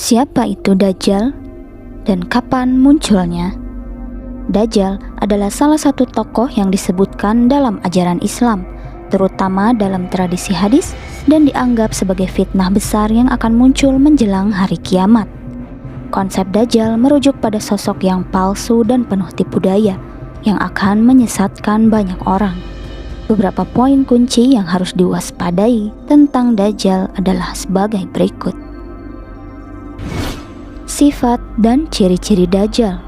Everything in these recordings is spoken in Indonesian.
Siapa itu Dajjal dan kapan munculnya? Dajjal adalah salah satu tokoh yang disebutkan dalam ajaran Islam, terutama dalam tradisi hadis, dan dianggap sebagai fitnah besar yang akan muncul menjelang hari kiamat. Konsep Dajjal merujuk pada sosok yang palsu dan penuh tipu daya yang akan menyesatkan banyak orang. Beberapa poin kunci yang harus diwaspadai tentang Dajjal adalah sebagai berikut. Sifat dan ciri-ciri Dajjal.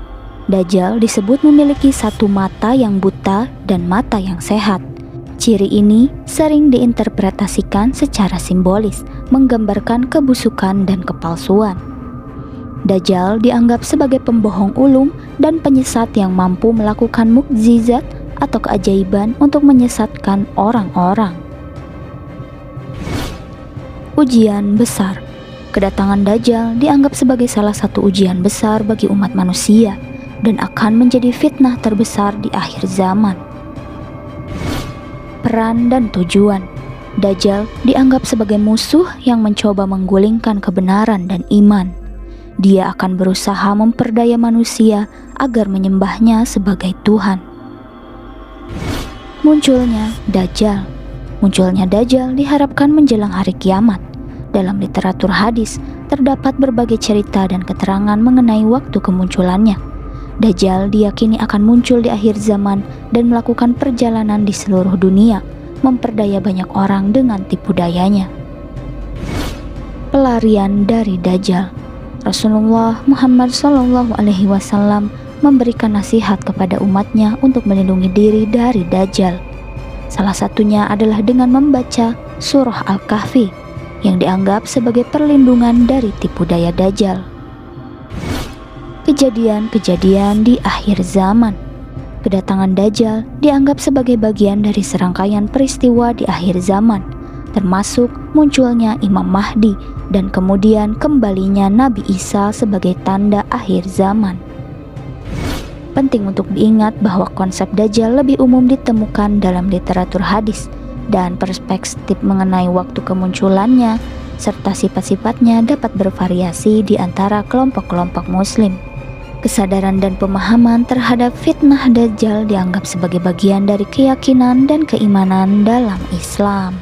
Dajjal disebut memiliki satu mata yang buta dan mata yang sehat. Ciri ini sering diinterpretasikan secara simbolis, menggambarkan kebusukan dan kepalsuan. Dajjal dianggap sebagai pembohong ulum dan penyesat yang mampu melakukan mukjizat atau keajaiban untuk menyesatkan orang-orang. Ujian besar. Kedatangan Dajjal dianggap sebagai salah satu ujian besar bagi umat manusia dan akan menjadi fitnah terbesar di akhir zaman. Peran dan tujuan. Dajjal dianggap sebagai musuh yang mencoba menggulingkan kebenaran dan iman. Dia akan berusaha memperdaya manusia agar menyembahnya sebagai Tuhan. Munculnya Dajjal. Munculnya Dajjal diharapkan menjelang hari kiamat. Dalam literatur hadis, terdapat berbagai cerita dan keterangan mengenai waktu kemunculannya. Dajjal diyakini akan muncul di akhir zaman dan melakukan perjalanan di seluruh dunia, memperdaya banyak orang dengan tipu dayanya. Pelarian dari Dajjal. Rasulullah Muhammad SAW memberikan nasihat kepada umatnya untuk melindungi diri dari Dajjal. Salah satunya adalah dengan membaca surah Al-Kahfi yang dianggap sebagai perlindungan dari tipu daya Dajjal. Kejadian-kejadian di akhir zaman. Kedatangan Dajjal dianggap sebagai bagian dari serangkaian peristiwa di akhir zaman, termasuk munculnya Imam Mahdi dan kemudian kembalinya Nabi Isa sebagai tanda akhir zaman. Penting untuk diingat bahwa konsep Dajjal lebih umum ditemukan dalam literatur hadis, dan perspektif mengenai waktu kemunculannya serta sifat-sifatnya dapat bervariasi di antara kelompok-kelompok muslim. Kesadaran dan pemahaman terhadap fitnah Dajjal dianggap sebagai bagian dari keyakinan dan keimanan dalam Islam.